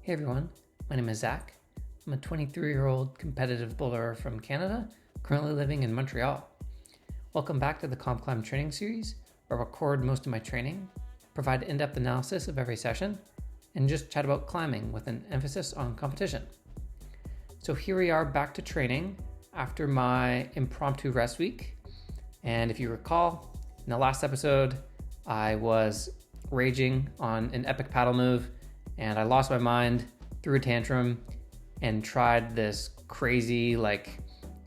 Hey everyone, my name is Zach. I'm a 23-year-old competitive boulderer from Canada, currently living in Montreal. Welcome back to the COMPCLIMB training series, where I record most of my training, provide in-depth analysis of every session, and just chat about climbing with an emphasis on competition. So here we are back to training after my impromptu rest week. And if you recall, in the last episode, I was raging on an epic paddle move and I lost my mind, threw a tantrum, and tried this crazy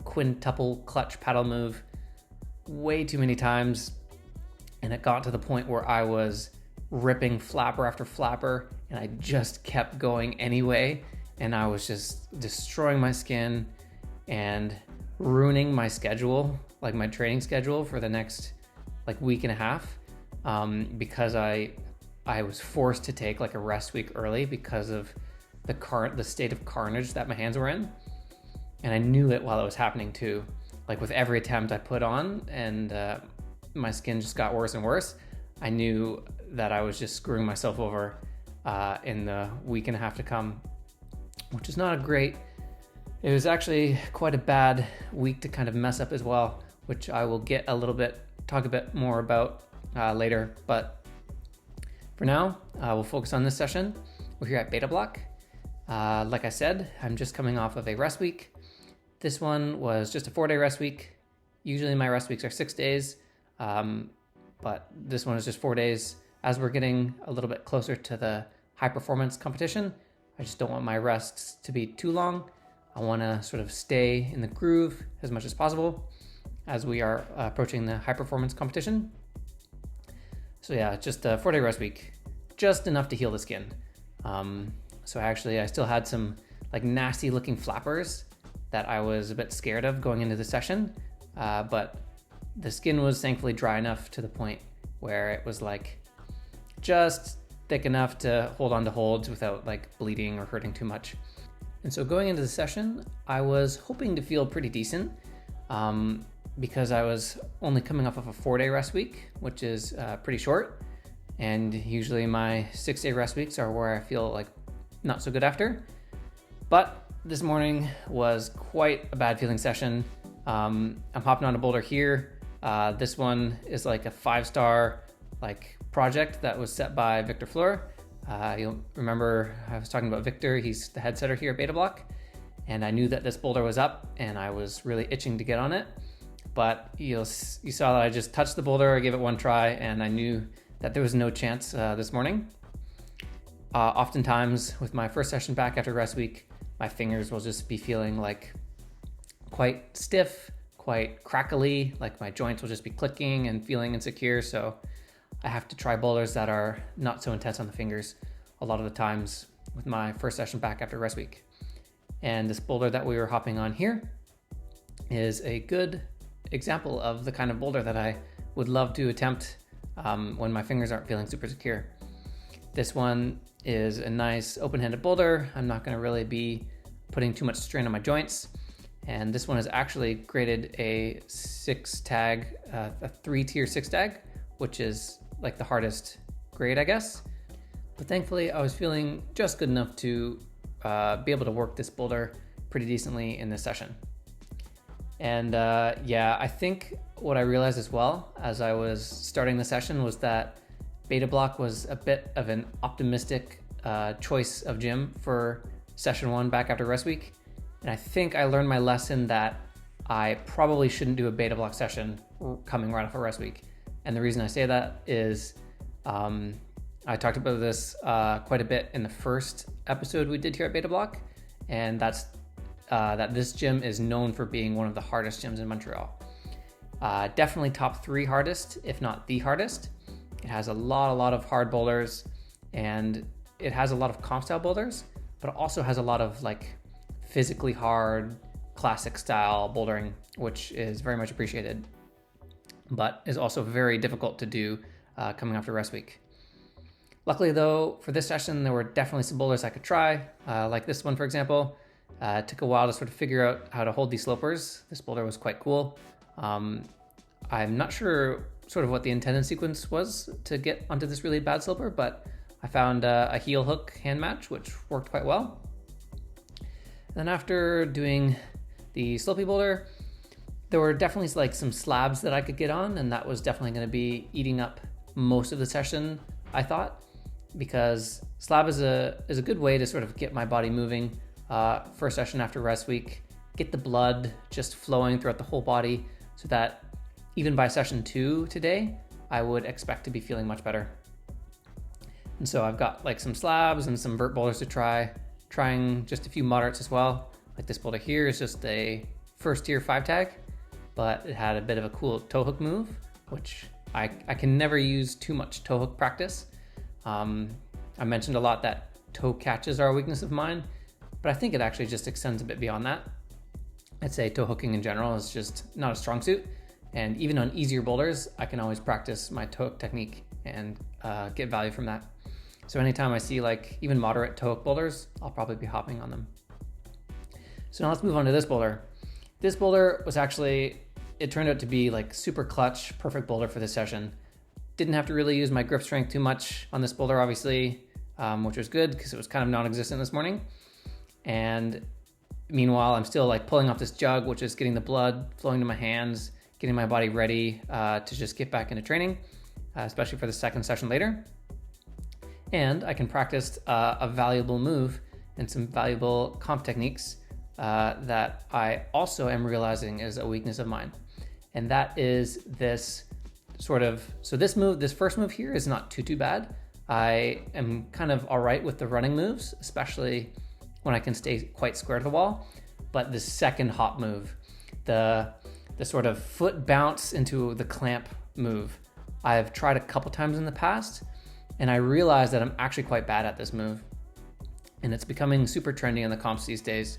quintuple clutch paddle move way too many times. And it got to the point where I was ripping flapper after flapper and I just kept going anyway. And I was just destroying my skin and ruining my schedule, like my training schedule for the next week and a half, because I was forced to take a rest week early because of the state of carnage that my hands were in. And I knew it while it was happening too. With every attempt I put on and my skin just got worse and worse, I knew that I was just screwing myself over in the week and a half to come, which is not it was actually quite a bad week to kind of mess up as well, which I will talk a bit more about later. But for now, we'll focus on this session. We're here at Beta Block. Like I said, I'm just coming off of a rest week. This one was just a 4-day rest week. Usually my rest weeks are 6 days, but this one is just 4 days. As we're getting a little bit closer to the high performance competition, I just don't want my rests to be too long. I want to sort of stay in the groove as much as possible as we are approaching the high performance competition. So yeah, just a 4-day rest week, just enough to heal the skin. So I still had some nasty looking flappers that I was a bit scared of going into the session, but the skin was thankfully dry enough to the point where it was just thick enough to hold on to holds without bleeding or hurting too much. And so going into the session, I was hoping to feel pretty decent, because I was only coming off of a 4-day rest week, which is pretty short. And usually my 6-day rest weeks are where I feel not so good after. But this morning was quite a bad feeling session. I'm hopping on a boulder here. This one is a 5-star project that was set by Victor Fleur. You'll remember I was talking about Victor. He's the head setter here at Beta Block. And I knew that this boulder was up and I was really itching to get on it. But you saw that I just touched the boulder, I gave it one try, and I knew that there was no chance this morning. Oftentimes with my first session back after rest week, my fingers will just be feeling quite stiff, quite crackly, my joints will just be clicking and feeling insecure. So I have to try boulders that are not so intense on the fingers a lot of the times with my first session back after rest week. And this boulder that we were hopping on here is a good example of the kind of boulder that I would love to attempt when my fingers aren't feeling super secure. This one is a nice open-handed boulder. I'm not going to really be putting too much strain on my joints. And this one is actually graded a 6-tag, a 3-tier 6-tag, which is the hardest grade, I guess. But thankfully, I was feeling just good enough to be able to work this boulder pretty decently in this session. And I think what I realized as well as I was starting the session was that Beta Block was a bit of an optimistic choice of gym for session 1 back after rest week. And I think I learned my lesson that I probably shouldn't do a Beta Block session coming right off a rest week. And the reason I say that is I talked about this quite a bit in the first episode we did here at Beta Block, and that's that this gym is known for being one of the hardest gyms in Montreal. Definitely top 3 hardest, if not the hardest. It has a lot of hard boulders, and it has a lot of comp style boulders, but it also has a lot of physically hard, classic style bouldering, which is very much appreciated, but is also very difficult to do coming after rest week. Luckily though, for this session, there were definitely some boulders I could try, like this one, for example. It took a while to sort of figure out how to hold these slopers. This boulder was quite cool. I'm not sure sort of what the intended sequence was to get onto this really bad sloper, but I found a heel hook hand match, which worked quite well. And then after doing the slopey boulder, there were definitely like some slabs that I could get on, and that was definitely going to be eating up most of the session, I thought, because slab is a good way to sort of get my body moving first session after rest week, get the blood just flowing throughout the whole body so that even by session 2 today, I would expect to be feeling much better. And so I've got like some slabs and some vert boulders to trying just a few moderates as well. Like this boulder here is just a first tier 5 tag, but it had a bit of a cool toe hook move, which I can never use too much toe hook practice. I mentioned a lot that toe catches are a weakness of mine, but I think it actually just extends a bit beyond that. I'd say toe hooking in general is just not a strong suit. And even on easier boulders, I can always practice my toe hook technique and get value from that. So anytime I see like even moderate toe hook boulders, I'll probably be hopping on them. So now let's move on to this boulder. This boulder was actually, it turned out to be like super clutch, perfect boulder for this session. Didn't have to really use my grip strength too much on this boulder, obviously, which was good because it was kind of non-existent this morning. And meanwhile, I'm still like pulling off this jug, which is getting the blood flowing to my hands, getting my body ready to just get back into training, especially for the second session later. And I can practice a valuable move and some valuable comp techniques that I also am realizing is a weakness of mine. And that is this sort of, so this first move here is not too bad. I am kind of all right with the running moves, especially when I can stay quite square to the wall. But the second hop move, the sort of foot bounce into the clamp move, I've tried a couple times in the past, and I realized that I'm actually quite bad at this move. And it's becoming super trendy in the comps these days.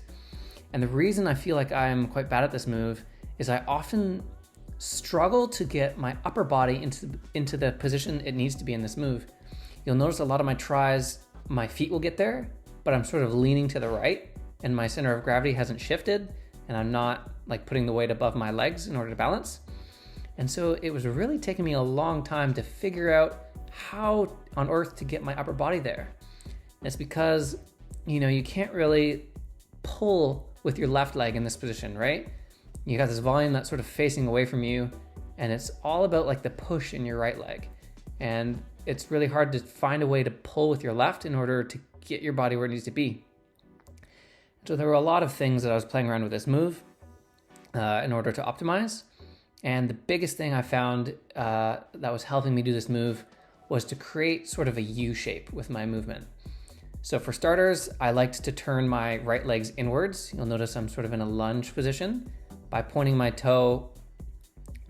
And the reason I feel like I'm quite bad at this move is I often struggle to get my upper body into the position it needs to be in this move. You'll notice a lot of my tries, my feet will get there, but I'm sort of leaning to the right and my center of gravity hasn't shifted and I'm not like putting the weight above my legs in order to balance. And so it was really taking me a long time to figure out how on earth to get my upper body there. And it's because, you can't really pull with your left leg in this position, right? You got this volume that's sort of facing away from you, and it's all about like the push in your right leg. And it's really hard to find a way to pull with your left in order to get your body where it needs to be. So there were a lot of things that I was playing around with this move in order to optimize. And the biggest thing I found that was helping me do this move was to create sort of a U shape with my movement. So for starters, I liked to turn my right legs inwards. You'll notice I'm sort of in a lunge position. By pointing my toe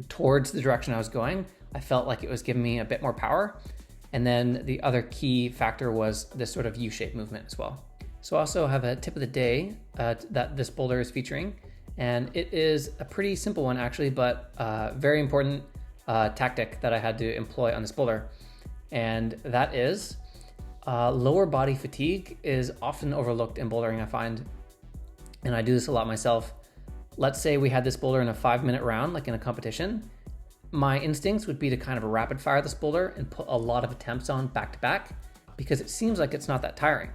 towards the direction I was going, I felt like it was giving me a bit more power. And then the other key factor was this sort of U-shaped movement as well. So I also have a tip of the day that this boulder is featuring. And it is a pretty simple one actually, but very important tactic that I had to employ on this boulder. And that is lower body fatigue is often overlooked in bouldering, I find. And I do this a lot myself. Let's say we had this boulder in a 5-minute round, like in a competition. My instincts would be to kind of rapid fire this boulder and put a lot of attempts on back to back because it seems like it's not that tiring.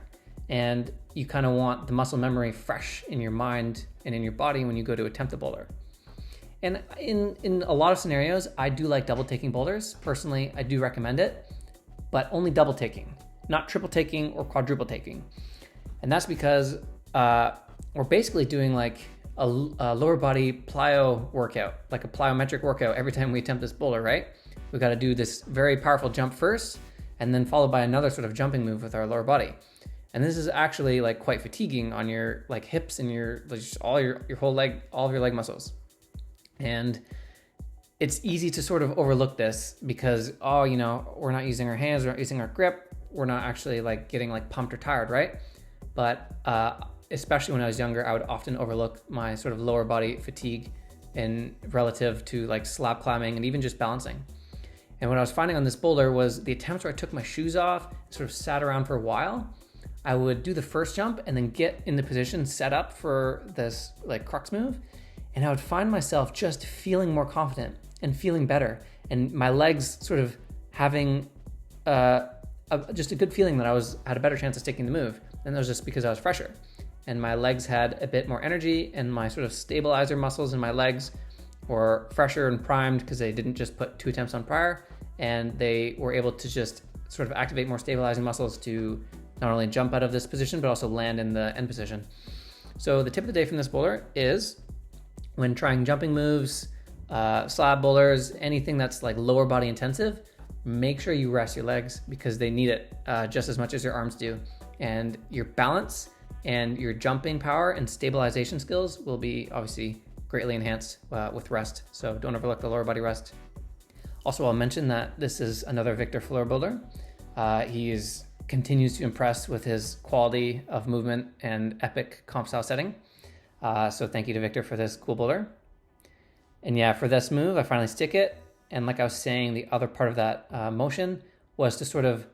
And you kind of want the muscle memory fresh in your mind and in your body when you go to attempt the boulder. And in a lot of scenarios, I do like double taking boulders. Personally, I do recommend it, but only double taking, not triple taking or quadruple taking. And that's because we're basically doing like a lower body plyo workout, like a plyometric workout every time we attempt this boulder, right? We got to do this very powerful jump first and then followed by another sort of jumping move with our lower body. And this is actually like quite fatiguing on your like hips and your just all your whole leg, all of your leg muscles. And it's easy to sort of overlook this because, we're not using our hands, we're not using our grip, we're not actually like getting like pumped or tired, right? But especially when I was younger, I would often overlook my sort of lower body fatigue in relative to like slab climbing and even just balancing. And what I was finding on this boulder was the attempts where I took my shoes off, sort of sat around for a while, I would do the first jump and then get in the position set up for this like crux move. And I would find myself just feeling more confident and feeling better. And my legs sort of having just a good feeling that I had a better chance of sticking the move. And that was just because I was fresher. And my legs had a bit more energy, and my sort of stabilizer muscles in my legs were fresher and primed because they didn't just put 2 attempts on prior, and they were able to just sort of activate more stabilizing muscles to not only jump out of this position, but also land in the end position. So the tip of the day from this boulder is, when trying jumping moves, slab boulders, anything that's like lower body intensive, make sure you rest your legs because they need it just as much as your arms do. And your balance and your jumping power and stabilization skills will be obviously greatly enhanced with rest. So don't overlook the lower body rest. Also, I'll mention that this is another Victor floor builder. He continues to impress with his quality of movement and epic comp style setting. So thank you to Victor for this cool builder. And yeah, for this move, I finally stick it. And like I was saying, the other part of that motion was to sort of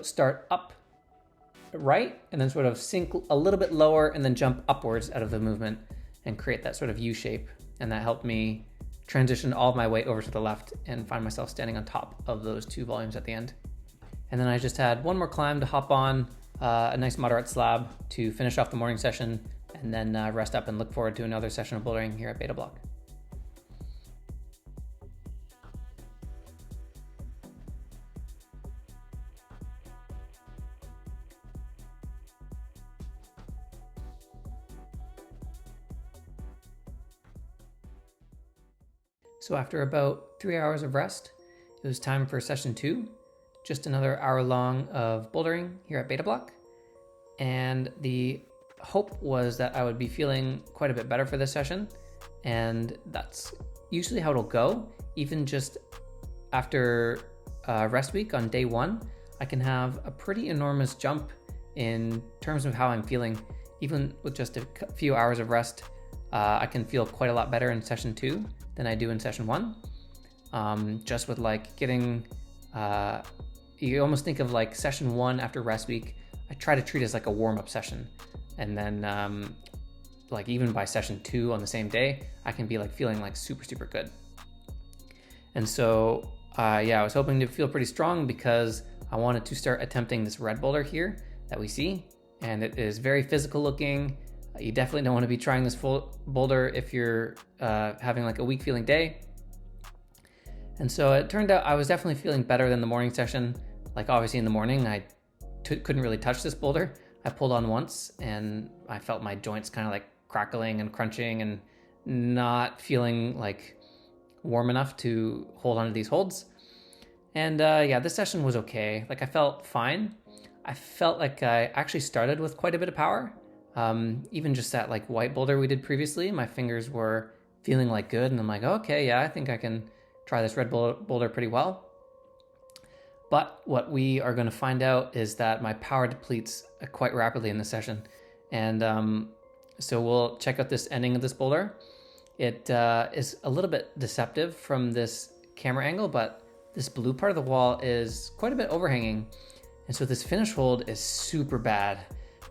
start up right and then sort of sink a little bit lower and then jump upwards out of the movement and create that sort of U shape. And that helped me transition all of my weight over to the left and find myself standing on top of those 2 volumes at the end. And then I just had one more climb to hop on, a nice moderate slab to finish off the morning session, and then rest up and look forward to another session of bouldering here at Beta Block. So after about 3 hours of rest, it was time for session 2, just another hour long of bouldering here at Beta Block. And the hope was that I would be feeling quite a bit better for this session. And that's usually how it'll go. Even just after rest week on day 1, I can have a pretty enormous jump in terms of how I'm feeling. Even with just a few hours of rest, I can feel quite a lot better in session 2 than I do in session 1. Just with like getting, you almost think of like session 1 after rest week, I try to treat it as like a warm-up session. And then like even by session 2 on the same day, I can be like feeling like super, super good. And so, yeah, I was hoping to feel pretty strong because I wanted to start attempting this red boulder here that we see. And it is very physical looking. You definitely don't want to be trying this full boulder if you're having like a weak feeling day. And so it turned out I was definitely feeling better than the morning session. Like obviously in the morning, I couldn't really touch this boulder. I pulled on once and I felt my joints kind of like crackling and crunching and not feeling like warm enough to hold onto these holds. And yeah, this session was okay. Like I felt fine. I felt like I actually started with quite a bit of power. Even just that like white boulder we did previously, my fingers were feeling like good. And I'm like, okay, yeah, I think I can try this red boulder pretty well. But what we are going to find out is that my power depletes quite rapidly in this session. And so we'll check out this ending of this boulder. It is a little bit deceptive from this camera angle, but this blue part of the wall is quite a bit overhanging. And so this finish hold is super bad.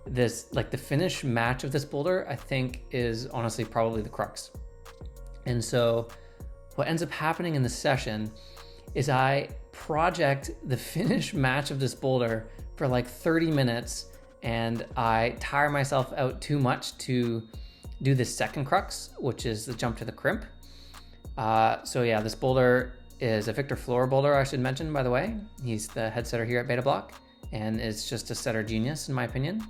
This, like the finish match of this boulder, I think is honestly probably the crux. And so what ends up happening in this session is I project the finish match of this boulder for like 30 minutes and I tire myself out too much to do this second crux, which is the jump to the crimp. So yeah, this boulder is a Victor floor boulder, I should mention, by the way. He's the head setter here at Beta Block and is just a setter genius in my opinion.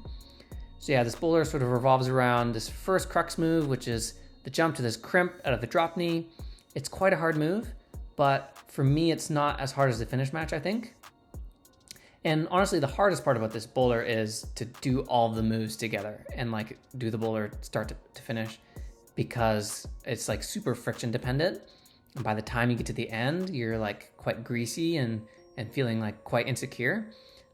So yeah, this boulder sort of revolves around this first crux move, which is the jump to this crimp out of the drop knee. It's quite a hard move, but for me, it's not as hard as the finish match, I think. And honestly, the hardest part about this boulder is to do all the moves together and like do the boulder start to finish, because it's like super friction dependent. And by the time you get to the end, you're like quite greasy and feeling like quite insecure.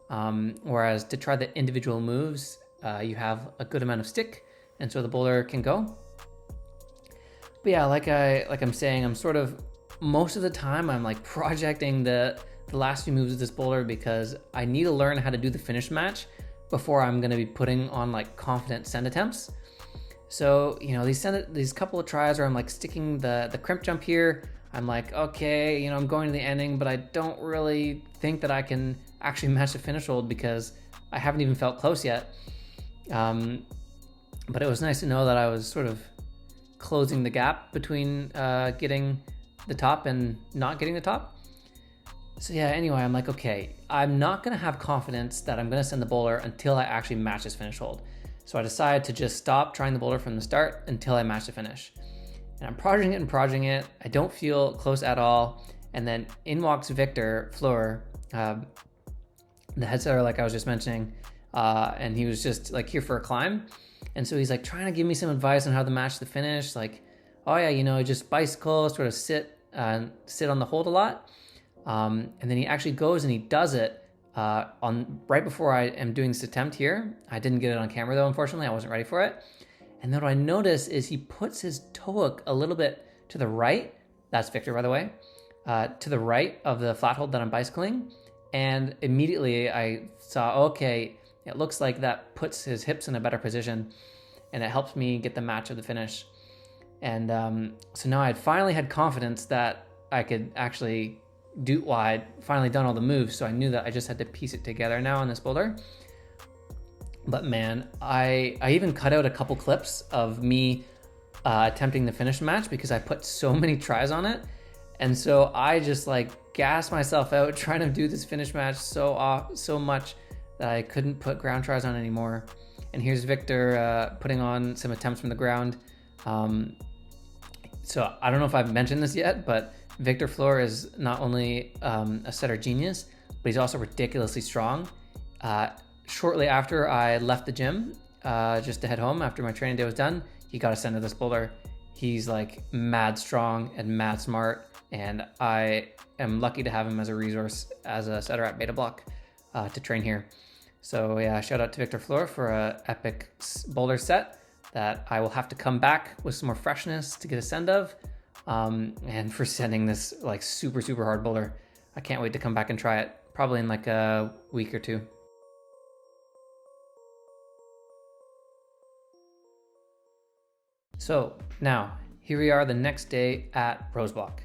Whereas to try the individual moves, you have a good amount of stick, and so the boulder can go. But yeah, like I'm saying, I'm sort of, most of the time I'm like projecting the last few moves of this boulder because I need to learn how to do the finish match before I'm gonna be putting on like confident send attempts. So, you know, these couple of tries where I'm like sticking the crimp jump here, I'm like, okay, you know, I'm going to the ending, but I don't really think that I can actually match the finish hold because I haven't even felt close yet. But it was nice to know that I was sort of closing the gap between getting the top and not getting the top. So yeah, anyway, I'm like, okay, I'm not gonna have confidence that I'm gonna send the boulder until I actually match this finish hold. So I decided to just stop trying the boulder from the start until I match the finish. And I'm projecting it. I don't feel close at all. And then in walks Victor Fleur, the head setter, like I was just mentioning, and he was just like here for a climb. And so he's like trying to give me some advice on how to match the finish. Like, oh yeah, just bicycle, sort of sit on the hold a lot. And then he actually goes and he does it on right before I am doing this attempt here. I didn't get it on camera though, unfortunately. I wasn't ready for it. And then what I notice is he puts his toe hook a little bit to the right. That's Victor, by the way, to the right of the flat hold that I'm bicycling. And immediately I saw, okay, it looks like that puts his hips in a better position and it helps me get the match of the finish. And so now I'd finally had confidence that I could actually I'd finally done all the moves. So I knew that I just had to piece it together now on this boulder. But man, I even cut out a couple clips of me attempting the finish match because I put so many tries on it. And so I just like gassed myself out trying to do this finish match so much that I couldn't put ground tries on anymore. And here's Victor putting on some attempts from the ground. So I don't know if I've mentioned this yet, but Victor Fleur is not only a setter genius, but he's also ridiculously strong. Shortly after I left the gym, just to head home after my training day was done, he got us into this boulder. He's like mad strong and mad smart, and I am lucky to have him as a resource as a setter at Beta Block to train here. So yeah, shout out to Victor Fleur for a epic boulder set that I will have to come back with some more freshness to get a send of, and for sending this like super hard boulder. I can't wait to come back and try it, probably in like a week or two. So now, here we are the next day at ROSE BLOC.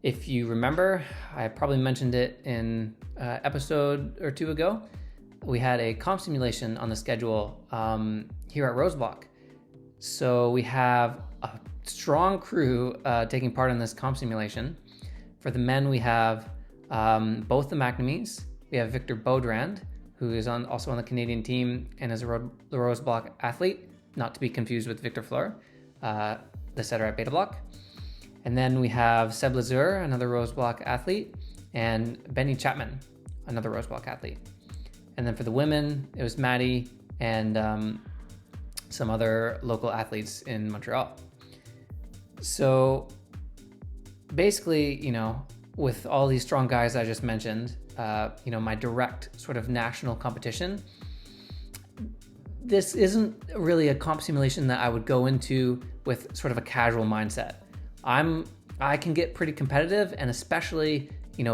If you remember, I probably mentioned it in an episode or two ago, we had a comp simulation on the schedule here at ROSE BLOC. So we have a strong crew taking part in this comp simulation. For the men, we have both the McNamees. We have Victor Beaudrand, who is also on the Canadian team and is a ROSE BLOC athlete, not to be confused with Victor Fleur, the setter at Beta Block. And then we have Seb Lazur, another ROSE BLOC athlete, and Benny Chapman, another ROSE BLOC athlete. And then for the women, it was Maddie and some other local athletes in Montreal. So basically, with all these strong guys I just mentioned, my direct sort of national competition, this isn't really a comp simulation that I would go into with sort of a casual mindset. I can get pretty competitive, and especially,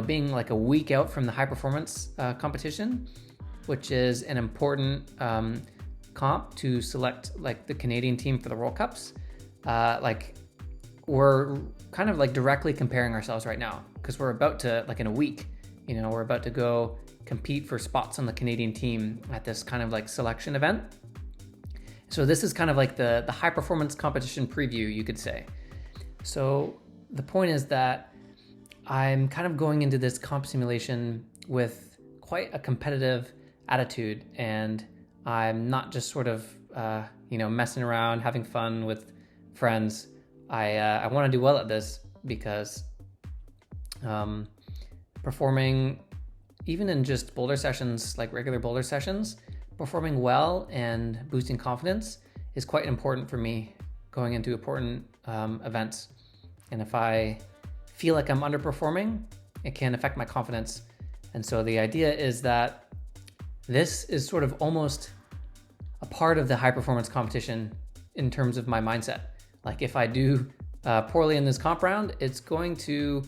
being like a week out from the high performance competition, which is an important comp to select like the Canadian team for the World Cups. We're kind of like directly comparing ourselves right now because we're about to, like in a week, we're about to go compete for spots on the Canadian team at this kind of like selection event. So this is kind of like the high performance competition preview, you could say. So the point is that I'm kind of going into this comp simulation with quite a competitive attitude, and I'm not just sort of, messing around, having fun with friends. I want to do well at this because performing, even in just boulder sessions, like regular boulder sessions, performing well and boosting confidence is quite important for me going into important events. And if I feel like I'm underperforming, it can affect my confidence. And so the idea is that this is sort of almost a part of the high performance competition in terms of my mindset. Like if I do poorly in this comp round, it's going to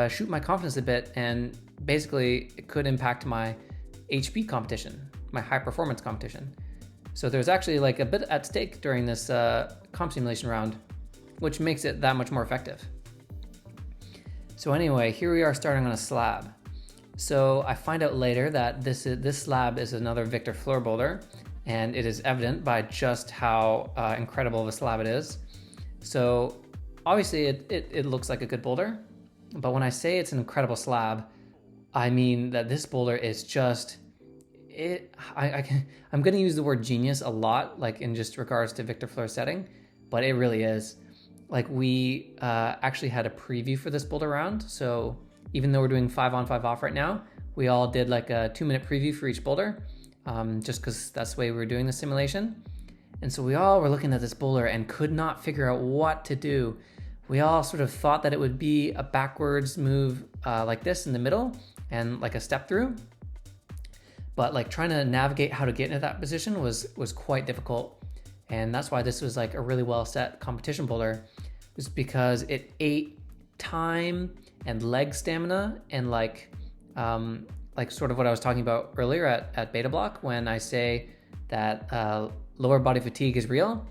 shoot my confidence a bit, and basically it could impact my HP competition, my high performance competition. So there's actually like a bit at stake during this comp simulation round, which makes it that much more effective. So anyway, here we are starting on a slab. So I find out later that this slab is another Victor floor boulder, and it is evident by just how incredible of a slab it is. So obviously it looks like a good boulder, but when I say it's an incredible slab, I mean that this boulder is just, I'm going to use the word genius a lot, like in just regards to Victor floor setting, but it really is. Like we actually had a preview for this boulder round. So even though we're doing 5 on 5 off right now, we all did like a 2-minute preview for each boulder, just because that's the way we were doing the simulation. And so we all were looking at this boulder and could not figure out what to do. We all sort of thought that it would be a backwards move like this in the middle and like a step through. But like trying to navigate how to get into that position was quite difficult. And that's why this was like a really well set competition boulder, was because it ate time and leg stamina and like sort of what I was talking about earlier at beta block when I say that lower body fatigue is real.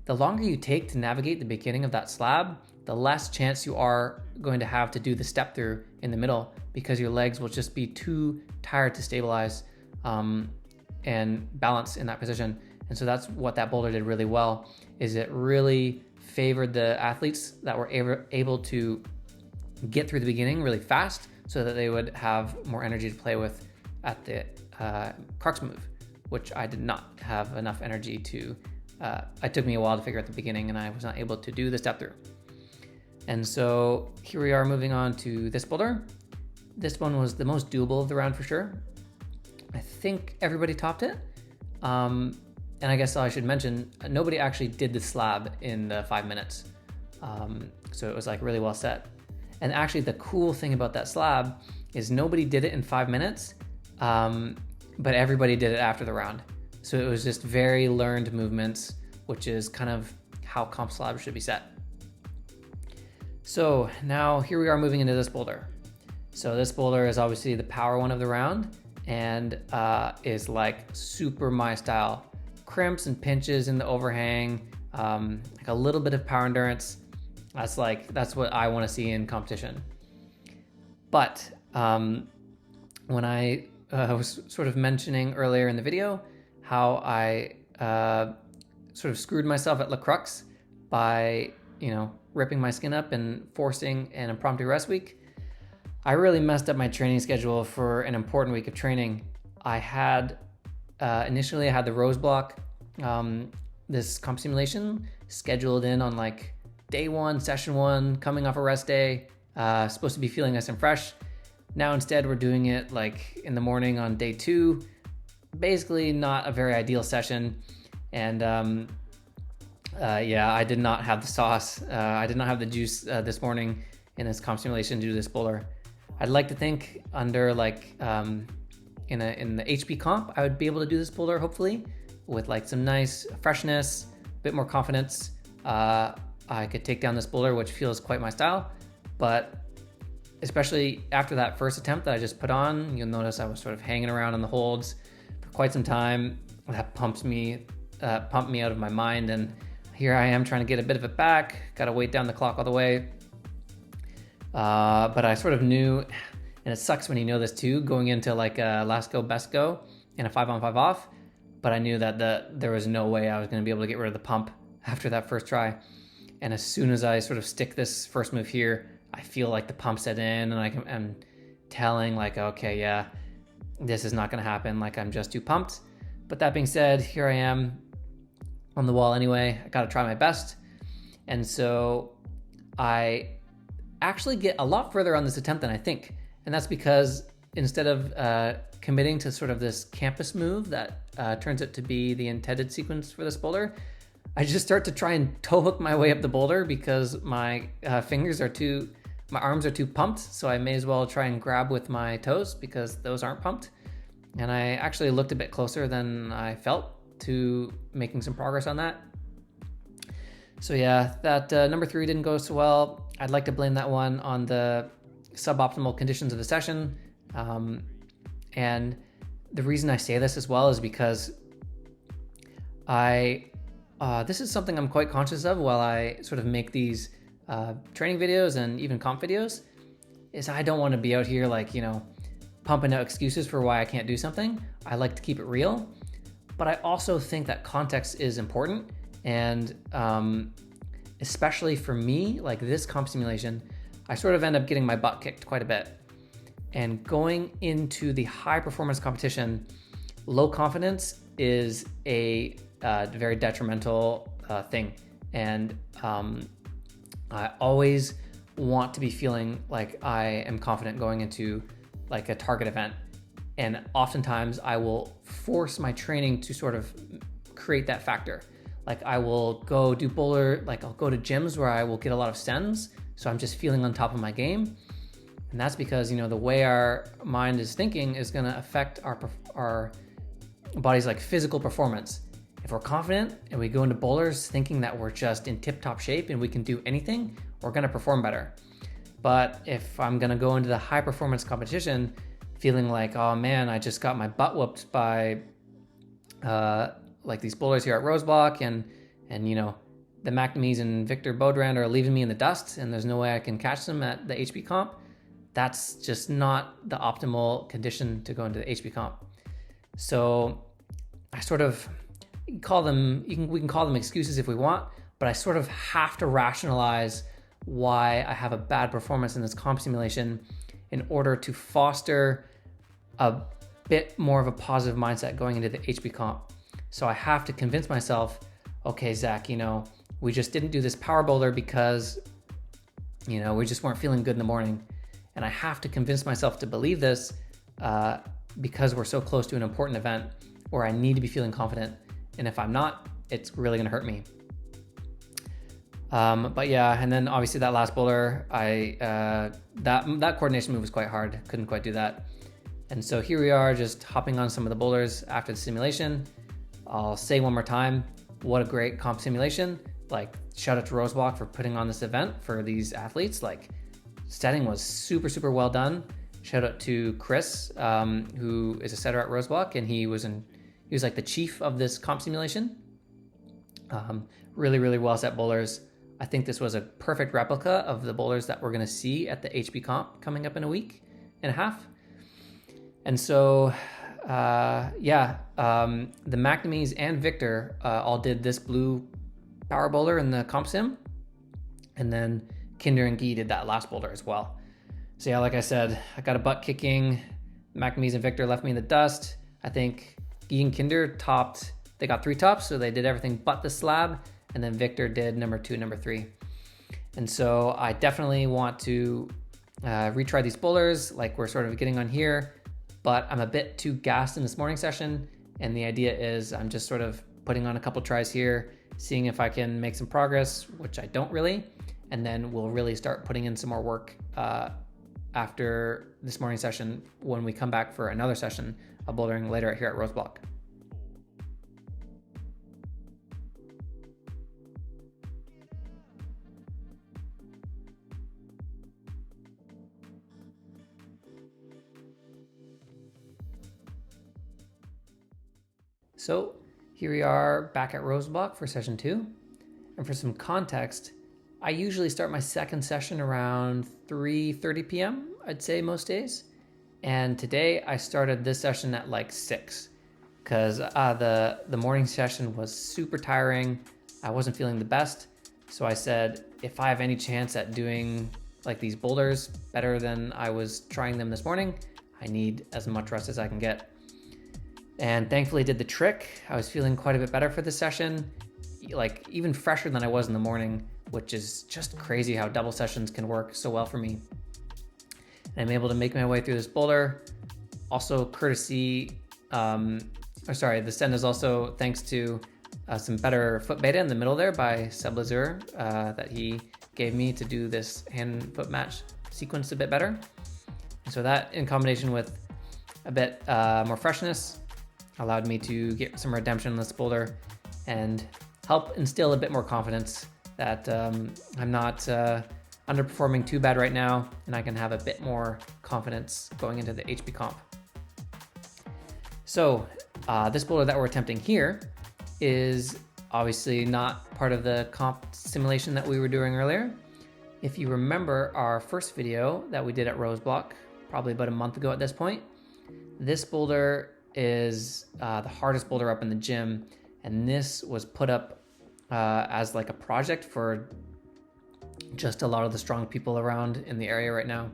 The longer you take to navigate the beginning of that slab, the less chance you are going to have to do the step through in the middle, because your legs will just be too tired to stabilize and balance in that position. And so that's what that boulder did really well, is it really favored the athletes that were able to get through the beginning really fast so that they would have more energy to play with at the crux move, which I did not have enough energy to, it took me a while to figure out the beginning and I was not able to do the step through. And so here we are moving on to this boulder. This one was the most doable of the round for sure. I think everybody topped it. And I guess I should mention, nobody actually did the slab in the 5 minutes. So it was like really well set. And actually the cool thing about that slab is nobody did it in 5 minutes, but everybody did it after the round. So it was just very learned movements, which is kind of how comp slabs should be set. So now here we are moving into this boulder. So this boulder is obviously the power one of the round and is like super my style. Crimps and pinches in the overhang, like a little bit of power endurance. That's what I want to see in competition. But when I was sort of mentioning earlier in the video how I sort of screwed myself at La Crux by, ripping my skin up and forcing an impromptu rest week, I really messed up my training schedule for an important week of training. I had initially I had the ROSE block, this comp simulation scheduled in on like day 1, session 1, coming off a rest day, supposed to be feeling nice and fresh. Now instead we're doing it like in the morning on day 2, basically not a very ideal session. And I did not have the sauce. I did not have the juice this morning in this comp simulation to do this boulder. I'd like to think under like in the HP comp, I would be able to do this boulder hopefully with like some nice freshness, a bit more confidence. I could take down this boulder, which feels quite my style, but especially after that first attempt that I just put on, you'll notice I was sort of hanging around on the holds for quite some time. That pumped me out of my mind, and here I am trying to get a bit of it back. Got to wait down the clock all the way. But I sort of knew, and it sucks when you know this too, going into like a last go, best go and a 5 on 5 off. But I knew that there was no way I was going to be able to get rid of the pump after that first try. And as soon as I sort of stick this first move here, I feel like the pump set in, and I'm telling like, okay, yeah, this is not going to happen. Like I'm just too pumped. But that being said, here I am on the wall anyway. I got to try my best. And so I actually get a lot further on this attempt than I think. And that's because instead of committing to sort of this campus move that turns out to be the intended sequence for this boulder, I just start to try and toe hook my way up the boulder because my my arms are too pumped. So I may as well try and grab with my toes because those aren't pumped. And I actually looked a bit closer than I felt to making some progress on that. So yeah, that number 3 didn't go so well. I'd like to blame that one on the suboptimal conditions of the session. And the reason I say this as well is because this is something I'm quite conscious of while I sort of make these training videos and even comp videos, is I don't want to be out here like, pumping out excuses for why I can't do something. I like to keep it real, but I also think that context is important. And especially for me, like this comp simulation, I sort of end up getting my butt kicked quite a bit. And going into the high performance competition, low confidence is a very detrimental thing. And I always want to be feeling like I am confident going into like a target event. And oftentimes I will force my training to sort of create that factor. Like I will go do Boulder, like I'll go to gyms where I will get a lot of sends. So I'm just feeling on top of my game. And that's because, you know, the way our mind is thinking is going to affect our body's like physical performance. If we're confident and we go into boulders thinking that we're just in tip-top shape and we can do anything, we're going to perform better. But if I'm going to go into the high performance competition feeling like, oh man, I just got my butt whooped by like these boulders here at ROSE BLOC, and you know, the McNamees and Victor Beaudrand are leaving me in the dust and there's no way I can catch them at the HP comp, that's just not the optimal condition to go into the HP comp. So I sort of we can call them excuses if we want, but I sort of have to rationalize why I have a bad performance in this comp simulation in order to foster a bit more of a positive mindset going into the HP comp. So I have to convince myself, okay, Zach, you know, we just didn't do this power boulder because, you know, we just weren't feeling good in the morning. And I have to convince myself to believe this because we're so close to an important event where I need to be feeling confident. And if I'm not, it's really gonna hurt me. But yeah, and then obviously that last boulder, that coordination move was quite hard. Couldn't quite do that. And so here we are just hopping on some of the boulders after the simulation. I'll say one more time, what a great comp simulation. Like shout out to ROSE BLOC for putting on this event for these athletes. Like setting was super, super well done. Shout out to Chris, who is a setter at ROSE BLOC, and he was like the chief of this comp simulation. Really, really well set boulders. I think this was a perfect replica of the boulders that we're gonna see at the HP comp coming up in a week and a half. And so, the McNamees and Victor all did this blue power boulder in the comp sim. And then Kinder and Guy did that last boulder as well. So yeah, like I said, I got a butt kicking. McNamees and Victor left me in the dust. I think Guy and Kinder they got 3 tops, so they did everything but the slab. And then Victor did number 2, number 3. And so I definitely want to retry these boulders like we're sort of getting on here, but I'm a bit too gassed in this morning session. And the idea is I'm just sort of putting on a couple tries here, seeing if I can make some progress, which I don't really. And then we'll really start putting in some more work after this morning session when we come back for another session of bouldering later here at ROSE BLOC. So here we are back at ROSE BLOC for session 2. And for some context, I usually start my second session around 3:30 p.m., I'd say most days. And today I started this session at like 6 because the morning session was super tiring. I wasn't feeling the best. So I said, if I have any chance at doing like these boulders better than I was trying them this morning, I need as much rest as I can get. And thankfully did the trick. I was feeling quite a bit better for this session, like even fresher than I was in the morning, which is just crazy how double sessions can work so well for me. And I'm able to make my way through this boulder. Also courtesy, the send is also thanks to some better foot beta in the middle there by Seb Lazur that he gave me to do this hand foot match sequence a bit better. And so that in combination with a bit more freshness allowed me to get some redemption in this boulder and help instill a bit more confidence that I'm not underperforming too bad right now, and I can have a bit more confidence going into the HP comp. So this boulder that we're attempting here is obviously not part of the comp simulation that we were doing earlier. If you remember our first video that we did at ROSE BLOC, probably about a month ago at this point, This boulder is the hardest boulder up in the gym, and this was put up as like a project for just a lot of the strong people around in the area right now.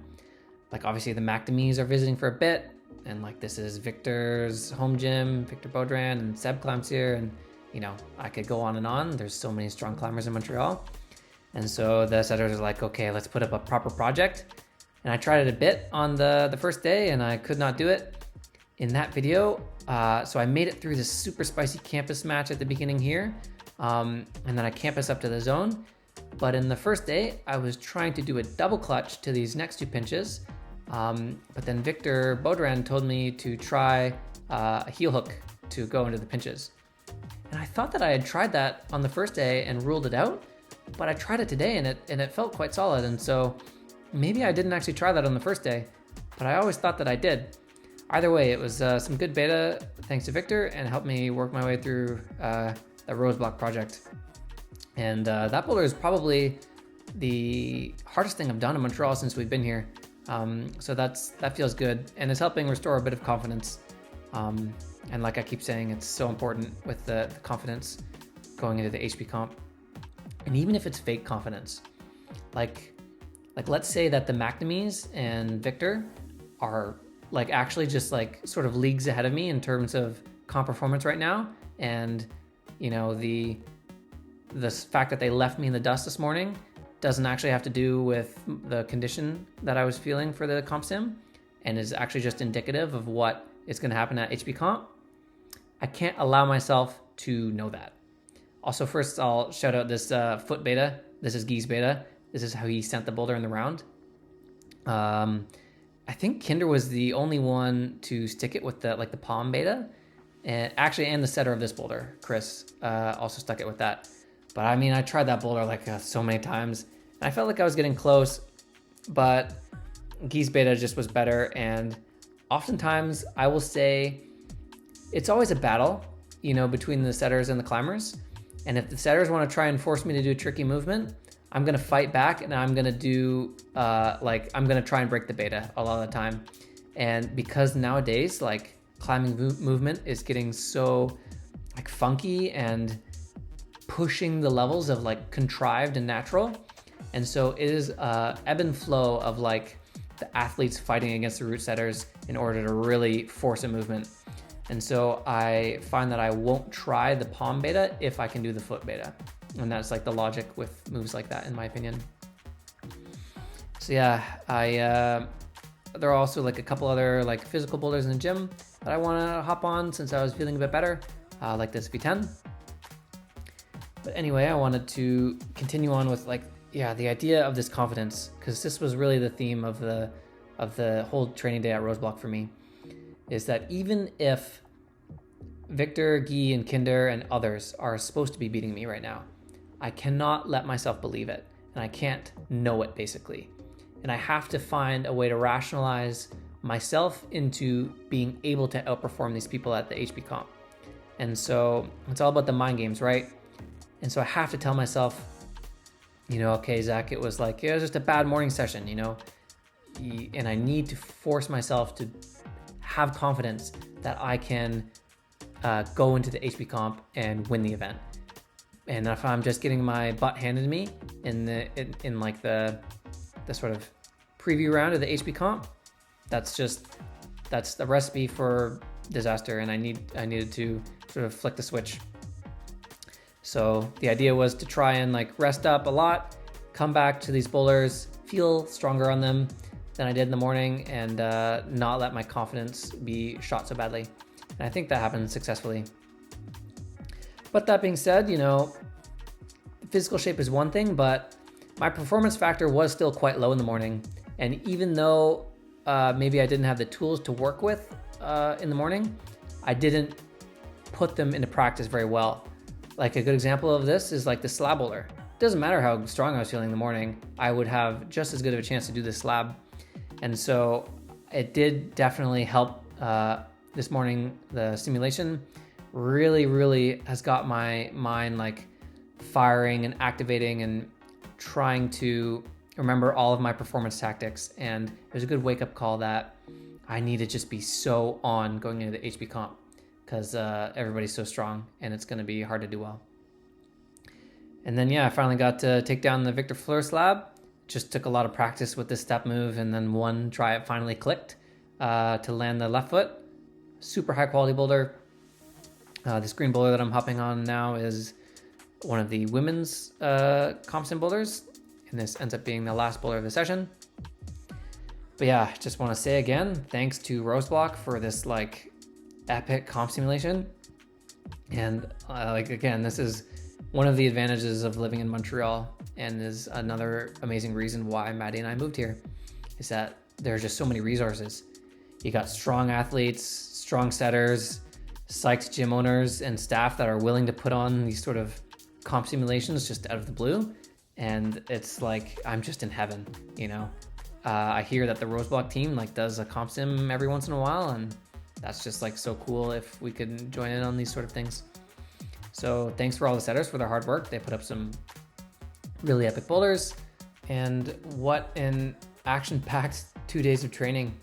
Like obviously the McNamees are visiting for a bit, and like this is Victor's home gym, Victor Baudran, and Seb climbs here, and you know, I could go on and on. There's so many strong climbers in Montreal. And so the setters are like, okay, let's put up a proper project. And I tried it a bit on the first day and I could not do it in that video. So I made it through this super spicy campus match at the beginning here. And then I campus up to the zone. But in the first day, I was trying to do a double clutch to these next two pinches. But then Victor Baudran told me to try a heel hook to go into the pinches. And I thought that I had tried that on the first day and ruled it out, but I tried it today and it felt quite solid. And so maybe I didn't actually try that on the first day, but I always thought that I did. Either way, it was some good beta thanks to Victor, and it helped me work my way through the ROSE BLOC project. And that boulder is probably the hardest thing I've done in Montreal since we've been here. So that feels good, and it's helping restore a bit of confidence. And like I keep saying, it's so important with the confidence going into the HP comp. And even if it's fake confidence, like let's say that the McNamees and Victor are like actually just like sort of leagues ahead of me in terms of comp performance right now. And you know, the fact that they left me in the dust this morning doesn't actually have to do with the condition that I was feeling for the comp sim, and is actually just indicative of what is going to happen at HP comp. I can't allow myself to know that. Also, first I'll shout out this foot beta. This is Guy's beta. This is how he sent the boulder in the round. I think Kinder was the only one to stick it with the palm beta, and the setter of this boulder, Chris, also stuck it with that. But I mean, I tried that boulder so many times, and I felt like I was getting close, but Guy's beta just was better. And oftentimes I will say it's always a battle, you know, between the setters and the climbers. And if the setters want to try and force me to do a tricky movement, I'm going to fight back, and I'm going to do I'm going to try and break the beta a lot of the time. And because nowadays climbing movement is getting so funky and pushing the levels of contrived and natural, and so it is ebb and flow of the athletes fighting against the root setters in order to really force a movement. And so I find that I won't try the palm beta if I can do the foot beta. And that's the logic with moves like that, in my opinion. So yeah, there are also a couple other physical boulders in the gym that I want to hop on since I was feeling a bit better, like this V10. But anyway, I wanted to continue on with the idea of this confidence, because this was really the theme of the whole training day at ROSE BLOC for me, is that even if Victor, Guy, and Kinder and others are supposed to be beating me right now, I cannot let myself believe it, and I can't know it, basically. And I have to find a way to rationalize myself into being able to outperform these people at the HP comp. And so it's all about the mind games, right? And so I have to tell myself, okay, Zach, it was just a bad morning session, and I need to force myself to have confidence that I can go into the HP comp and win the event. And if I'm just getting my butt handed to me in the sort of preview round of the HP comp, that's the recipe for disaster, and I needed to sort of flick the switch. So the idea was to try and rest up a lot, come back to these boulders, feel stronger on them than I did in the morning, and not let my confidence be shot so badly. And I think that happened successfully. But that being said, physical shape is one thing, but my performance factor was still quite low in the morning. And even though maybe I didn't have the tools to work with in the morning, I didn't put them into practice very well. A good example of this is the slab boulder. It doesn't matter how strong I was feeling in the morning, I would have just as good of a chance to do this slab. And so it did definitely help this morning. The simulation really has got my mind firing and activating and trying to remember all of my performance tactics. And it was a good wake-up call that I need to just be so on going into the HB comp because everybody's so strong and it's going to be hard to do well. And then, yeah, I finally got to take down the Victor Fleur slab. Just took a lot of practice with this step move, and then one try it finally clicked to land the left foot. Super high quality boulder. This green boulder that I'm hopping on now is one of the women's COMPCLIMB boulders, and this ends up being the last boulder of the session. But yeah, just want to say again, thanks to ROSE BLOC for this like epic comp simulation. And like again, this is one of the advantages of living in Montreal, and is another amazing reason why Maddie and I moved here, is that there's just so many resources. You got strong athletes, strong setters, psyched gym owners, and staff that are willing to put on these sort of comp simulations just out of the blue. And it's like, I'm just in heaven, you know? I hear that the ROSE BLOC team like does a comp sim every once in a while, and that's just like so cool if we could join in on these sort of things. So thanks for all the setters for their hard work. They put up some really epic boulders, and what an action-packed 2 days of training.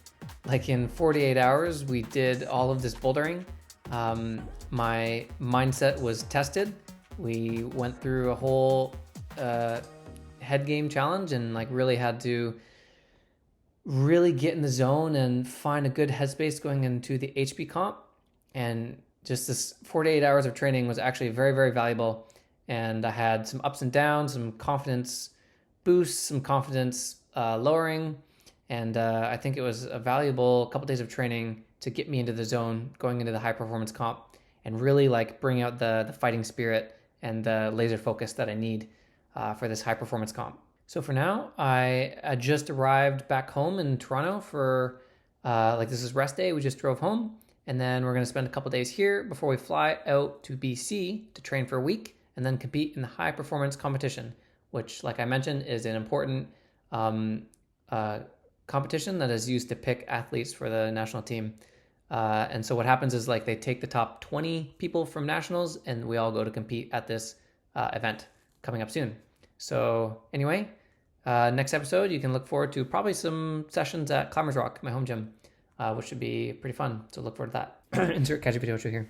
Like in 48 hours, we did all of this bouldering. My mindset was tested. We went through a whole head game challenge and like really had to really get in the zone and find a good headspace going into the HB comp. And just this 48 hours of training was actually very, very valuable. And I had some ups and downs, some confidence boosts, some confidence lowering. And I think it was a valuable couple days of training to get me into the zone going into the high performance comp and really like bring out the fighting spirit and the laser focus that I need for this high performance comp. So for now, I just arrived back home in Toronto for like this is rest day. We just drove home, and then we're going to spend a couple days here before we fly out to BC to train for a week and then compete in the high performance competition, which, like I mentioned, is an important competition that is used to pick athletes for the national team. And so what happens is like they take the top 20 people from nationals and we all go to compete at this event coming up soon. So anyway, next episode, you can look forward to probably some sessions at Climbers Rock, my home gym, which should be pretty fun. So look forward to that. Insert Kaji Video here.